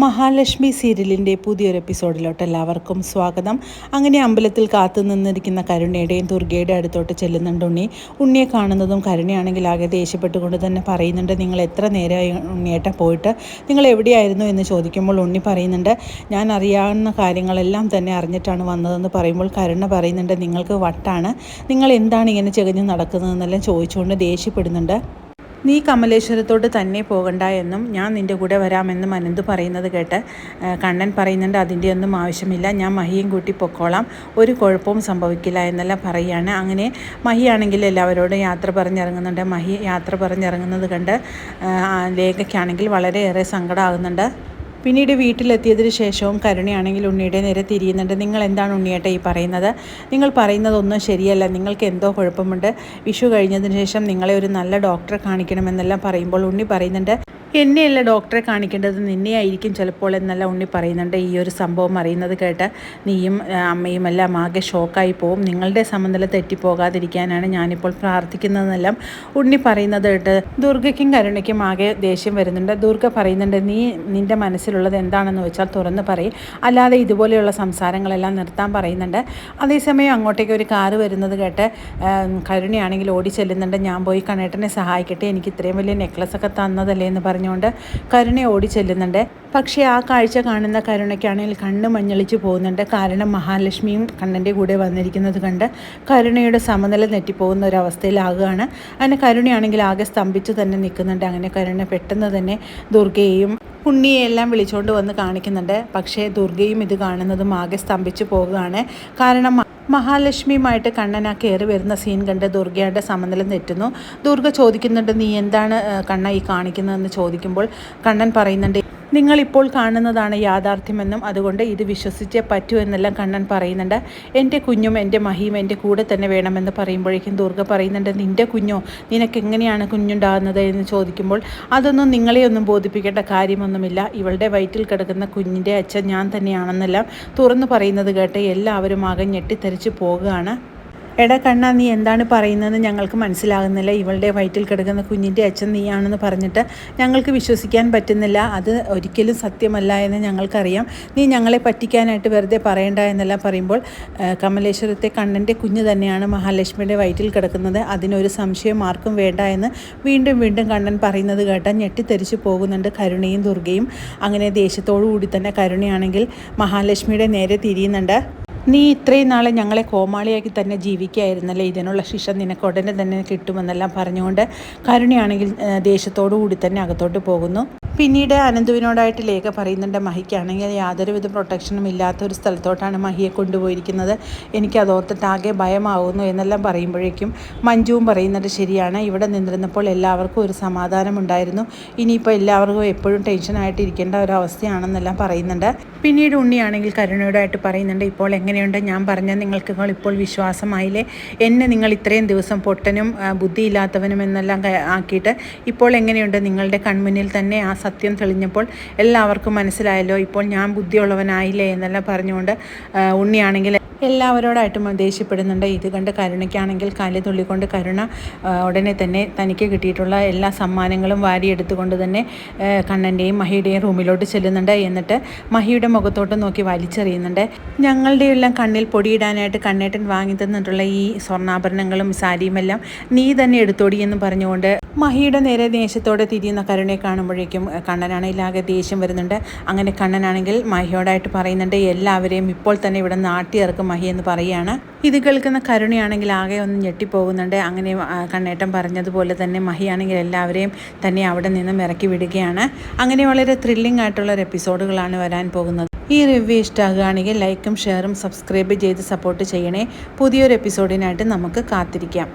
മഹാലക്ഷ്മി സീരിയലിൻ്റെ പുതിയൊരു എപ്പിസോഡിലോട്ട് എല്ലാവർക്കും സ്വാഗതം. അങ്ങനെ അമ്പലത്തിൽ കാത്തു നിന്നിരിക്കുന്ന കരുണയുടെയും ദുർഗയുടെ അടുത്തോട്ട് ചെല്ലുന്നുണ്ട് ഉണ്ണിയെ കാണുന്നതും കരുണയാണെങ്കിൽ ആകെ ദേഷ്യപ്പെട്ടുകൊണ്ട് തന്നെ പറയുന്നുണ്ട്, നിങ്ങൾ എത്ര നേരമായി ഉണ്ണിയേട്ട പോയിട്ട്, നിങ്ങൾ എവിടെയായിരുന്നു എന്ന് ചോദിക്കുമ്പോൾ ഉണ്ണി പറയുന്നുണ്ട്, ഞാൻ അറിയാവുന്ന കാര്യങ്ങളെല്ലാം തന്നെ അറിഞ്ഞിട്ടാണ് വന്നതെന്ന് പറയുമ്പോൾ കരുണ പറയുന്നുണ്ട്, നിങ്ങൾക്ക് വട്ടാണ്, നിങ്ങൾ എന്താണ് ഇങ്ങനെ ചെകഞ്ഞ് നടക്കുന്നതെന്നെല്ലാം ചോദിച്ചുകൊണ്ട് ദേഷ്യപ്പെടുന്നുണ്ട്. നീ കമലേശ്വരത്തോട്ട് തന്നെ പോകണ്ട എന്നും ഞാൻ നിൻ്റെ കൂടെ വരാമെന്നും അനന്ത് പറയുന്നത് കേട്ട് കണ്ണൻ പറയുന്നുണ്ട്, അതിൻ്റെ ഒന്നും ആവശ്യമില്ല, ഞാൻ മഹിയും കൂട്ടി പൊക്കോളാം, ഒരു കുഴപ്പവും സംഭവിക്കില്ല എന്നെല്ലാം പറയുകയാണ്. അങ്ങനെ മഹിയാണെങ്കിൽ എല്ലാവരോടും യാത്ര പറഞ്ഞിറങ്ങുന്നുണ്ട്. മഹി യാത്ര പറഞ്ഞിറങ്ങുന്നത് കണ്ട് ലേഖയ്ക്കാണെങ്കിൽ വളരെയേറെ സങ്കടമാകുന്നുണ്ട്. പിന്നീട് വീട്ടിലെത്തിയതിന് ശേഷവും കരുണയാണെങ്കിൽ ഉണ്ണിയുടെ നേരെ തിരിയുന്നുണ്ട്. നിങ്ങൾ എന്താണ് ഉണ്ണിയേട്ട ഈ പറയുന്നത്? നിങ്ങൾ പറയുന്നതൊന്നും ശരിയല്ല, നിങ്ങൾക്ക് എന്തോ കുഴപ്പമുണ്ട്. വിഷു കഴിഞ്ഞതിന് ശേഷം നിങ്ങളെ ഒരു നല്ല ഡോക്ടറെ കാണിക്കണമെന്നെല്ലാം പറയുമ്പോൾ ഉണ്ണി പറയുന്നുണ്ട്, എന്നെയല്ല ഡോക്ടറെ കാണിക്കേണ്ടത്, നിന്നെയായിരിക്കും ചിലപ്പോൾ എന്നെല്ലാം ഉണ്ണി പറയുന്നുണ്ട്. ഈ ഒരു സംഭവം അറിയുന്നത് കേട്ട് നീയും അമ്മയും എല്ലാം ആകെ ഷോക്കായി പോവും. നിങ്ങളുടെ സമനില തെറ്റിപ്പോകാതിരിക്കാനാണ് ഞാനിപ്പോൾ പ്രാർത്ഥിക്കുന്നതെന്നെല്ലാം ഉണ്ണി പറയുന്നത് കേട്ട് ദുർഗയ്ക്കും കരുണയ്ക്കും ആകെ ദേഷ്യം വരുന്നുണ്ട്. ദുർഗ പറയുന്നുണ്ട്, നീ നിൻ്റെ മനസ്സിലുള്ളത് എന്താണെന്ന് വെച്ചാൽ തുറന്ന് പറയും, അല്ലാതെ ഇതുപോലെയുള്ള സംസാരങ്ങളെല്ലാം നിർത്താൻ പറയുന്നുണ്ട്. അതേസമയം അങ്ങോട്ടേക്ക് ഒരു കാറ് വരുന്നത് കേട്ട് കരുണയാണെങ്കിൽ ഓടി ചെല്ലുന്നുണ്ട്. ഞാൻ പോയി കണ്ണേട്ടനെ സഹായിക്കട്ടെ, എനിക്ക് ഇത്രയും വലിയ നെക്ലസൊക്കെ തന്നതല്ലേ എന്ന് പറഞ്ഞുകൊണ്ട് കരുണ ഓടി ചെല്ലുന്നുണ്ട്. പക്ഷേ ആ കാഴ്ച കാണുന്ന കരുണയ്ക്കാണെങ്കിൽ കണ്ണ് മഞ്ഞളിച്ച് പോകുന്നുണ്ട്. കാരണം മഹാലക്ഷ്മിയും കണ്ണൻ്റെ കൂടെ വന്നിരിക്കുന്നത് കണ്ട് കരുണയുടെ സമനില തെറ്റിപ്പോകുന്ന ഒരവസ്ഥയിലാകുകയാണ്. അങ്ങനെ കരുണയാണെങ്കിൽ ആകെ സ്തംഭിച്ച് തന്നെ നിൽക്കുന്നുണ്ട്. അങ്ങനെ കരുണ പെട്ടെന്ന് തന്നെ ദുർഗയെയും ഉണ്ണിയെല്ലാം വിളിച്ചുകൊണ്ട് വന്ന് കാണിക്കുന്നുണ്ട്. പക്ഷേ ദുർഗയും ഇത് കാണുന്നതും ആകെ സ്തംഭിച്ച് പോകുകയാണ്. കാരണം മഹാലക്ഷ്മിയുമായിട്ട് കണ്ണൻ ആ കയറി വരുന്ന സീൻ കണ്ട് ദുർഗയുടെ സമനില തെറ്റുന്നു. ദുർഗ ചോദിക്കുന്നുണ്ട്, നീ എന്താണ് കണ്ണ ഈ കാണിക്കുന്നതെന്ന് ചോദിക്കുമ്പോൾ കണ്ണൻ പറയുന്നുണ്ട്, നിങ്ങളിപ്പോൾ കാണുന്നതാണ് യാഥാർത്ഥ്യമെന്നും അതുകൊണ്ട് ഇത് വിശ്വസിച്ചേ പറ്റൂ എന്നെല്ലാം കണ്ണൻ പറയുന്നുണ്ട്. എൻ്റെ കുഞ്ഞും എൻ്റെ മഹിയും എൻ്റെ കൂടെ തന്നെ വേണമെന്ന് പറയുമ്പോഴേക്കും ദുർഗ പറയുന്നുണ്ട്, നിൻ്റെ കുഞ്ഞോ, നിനക്ക് എങ്ങനെയാണ് കുഞ്ഞുണ്ടാകുന്നത് എന്ന് ചോദിക്കുമ്പോൾ അതൊന്നും നിങ്ങളെയൊന്നും ബോധിപ്പിക്കേണ്ട കാര്യമൊന്നുമില്ല, ഇവളുടെ വയറ്റിൽ കിടക്കുന്ന കുഞ്ഞിൻ്റെ അച്ഛൻ ഞാൻ തന്നെയാണെന്നെല്ലാം തുറന്നു പറയുന്നത് കേട്ട് എല്ലാവരും ആകെ ഞെട്ടിത്തെറിച്ച് പോകുകയാണ്. എടാ കണ്ണ, നീ എന്താണ് പറയുന്നതെന്ന് ഞങ്ങൾക്ക് മനസ്സിലാകുന്നില്ല, ഇവളുടെ വയറ്റിൽ കിടക്കുന്ന കുഞ്ഞിൻ്റെ അച്ഛൻ നീയാണെന്ന് പറഞ്ഞിട്ട് ഞങ്ങൾക്ക് വിശ്വസിക്കാൻ പറ്റുന്നില്ല, അത് ഒരിക്കലും സത്യമല്ല എന്ന് ഞങ്ങൾക്കറിയാം, നീ ഞങ്ങളെ പറ്റിക്കാനായിട്ട് വെറുതെ പറയണ്ട എന്നെല്ലാം പറയുമ്പോൾ കമലേശ്വരത്തെ കണ്ണൻ്റെ കുഞ്ഞ് തന്നെയാണ് മഹാലക്ഷ്മിയുടെ വയറ്റിൽ കിടക്കുന്നത്, അതിനൊരു സംശയം ആർക്കും വേണ്ട എന്ന് വീണ്ടും വീണ്ടും കണ്ണൻ പറയുന്നത് കേട്ടാൽ ഞെട്ടിത്തെറിച്ച് പോകുന്നുണ്ട് കരുണയും ദുർഗയും. അങ്ങനെ ദേഷ്യത്തോടു കൂടി തന്നെ കരുണയാണെങ്കിൽ മഹാലക്ഷ്മിയുടെ നേരെ തിരിയുന്നുണ്ട്. നീ ഇത്രയും നാളെ ഞങ്ങളെ കോമാളിയാക്കി തന്നെ ജീവിക്കുകയായിരുന്നല്ലേ, ഇതിനുള്ള ശിക്ഷ നിനക്ക് ഉടനെ തന്നെ കിട്ടുമെന്നെല്ലാം പറഞ്ഞുകൊണ്ട് കരുണയാണെങ്കിൽ ദേഷ്യത്തോടു കൂടി തന്നെ അകത്തോട്ട് പോകുന്നു. പിന്നീട് അനന്തുവിനോടായിട്ട് ലേഖ പറയുന്നുണ്ട്, മഹിക്കാണെങ്കിൽ യാതൊരുവിധ പ്രൊട്ടക്ഷനും ഇല്ലാത്തൊരു സ്ഥലത്തോട്ടാണ് മഹിയെ കൊണ്ടുപോയിരിക്കുന്നത്, എനിക്ക് അതോർത്തിട്ട് ആകെ ഭയമാവുന്നു എന്നെല്ലാം പറയുമ്പോഴേക്കും മഞ്ജുവും പറയുന്നത് ശരിയാണ്, ഇവിടെ നിന്നിരുന്നപ്പോൾ എല്ലാവർക്കും ഒരു സമാധാനമുണ്ടായിരുന്നു, ഇനിയിപ്പോൾ എല്ലാവർക്കും എപ്പോഴും ടെൻഷനായിട്ട് ഇരിക്കേണ്ട ഒരവസ്ഥയാണെന്നെല്ലാം പറയുന്നുണ്ട്. പിന്നീട് ഉണ്ണിയാണെങ്കിൽ കരുണയോടായിട്ട് പറയുന്നുണ്ട്, ഇപ്പോൾ എങ്ങനെയുണ്ട്, ഞാൻ പറഞ്ഞാൽ നിങ്ങൾക്ക് ഇപ്പോൾ വിശ്വാസമായില്ലേ, എന്നെ നിങ്ങൾ ഇത്രയും ദിവസം പൊട്ടനും ബുദ്ധിയില്ലാത്തവനും എന്നെല്ലാം ആക്കിയിട്ട് ഇപ്പോൾ എങ്ങനെയുണ്ട്, നിങ്ങളുടെ കൺമുന്നിൽ തന്നെ ആ സത്യം തെളിഞ്ഞപ്പോൾ എല്ലാവർക്കും മനസ്സിലായല്ലോ, ഇപ്പോൾ ഞാൻ ബുദ്ധിയുള്ളവനായില്ലേ എന്നെല്ലാം പറഞ്ഞുകൊണ്ട് ഉണ്ണിയാണെങ്കിൽ എല്ലാവരോടായിട്ടും ദേഷ്യപ്പെടുന്നുണ്ട്. ഇത് കണ്ട് കരുണയ്ക്കാണെങ്കിൽ കലി തുള്ളിക്കൊണ്ട് കരുണ ഉടനെ തന്നെ തനിക്ക് കിട്ടിയിട്ടുള്ള എല്ലാ സമ്മാനങ്ങളും വാരിയെടുത്തുകൊണ്ട് തന്നെ കണ്ണൻ്റെയും മഹിയുടെയും റൂമിലോട്ട് ചെല്ലുന്നുണ്ട്. എന്നിട്ട് മഹിയുടെ മുഖത്തോട്ട് നോക്കി വലിച്ചെറിയുന്നുണ്ട്. ഞങ്ങളുടെ എല്ലാം കണ്ണിൽ പൊടിയിടാനായിട്ട് കണ്ണേട്ടൻ വാങ്ങി തന്നിട്ടുള്ള ഈ സ്വർണ്ണാഭരണങ്ങളും സാരിയുമെല്ലാം നീ തന്നെ എടുത്തോടി എന്ന് പറഞ്ഞുകൊണ്ട് മഹിയുടെ നേരെ ദേഷ്യത്തോടെ തിരിയുന്ന കരുണയെ കാണുമ്പോഴേക്കും കണ്ണനാണെങ്കിൽ ആകെ ദേഷ്യം വരുന്നുണ്ട്. അങ്ങനെ കണ്ണനാണെങ്കിൽ മഹിയോടായിട്ട് പറയുന്നുണ്ട്, എല്ലാവരെയും ഇപ്പോൾ തന്നെ ഇവിടെ നാട്ടിയിറക്കും മഹി എന്ന് പറയുകയാണ്. ഇത് കേൾക്കുന്ന കരുണയാണെങ്കിൽ ആകെ ഒന്ന് ഞെട്ടിപ്പോകുന്നുണ്ട്. അങ്ങനെ കണ്ണേട്ടൻ പറഞ്ഞതുപോലെ തന്നെ മഹിയാണെങ്കിൽ എല്ലാവരെയും തന്നെ അവിടെ നിന്നും ഇറക്കി വിടുകയാണ്. അങ്ങനെ വളരെ ത്രില്ലിംഗ് ആയിട്ടുള്ള ഒരു എപ്പിസോഡുകളാണ് വരാൻ പോകുന്നത്. ഈ റിവ്യൂ ഇഷ്ടമാകുകയാണെങ്കിൽ ലൈക്കും ഷെയറും സബ്സ്ക്രൈബ് ചെയ്ത് സപ്പോർട്ട് ചെയ്യണേ. പുതിയൊരു എപ്പിസോഡിനായിട്ട് നമുക്ക് കാത്തിരിക്കാം.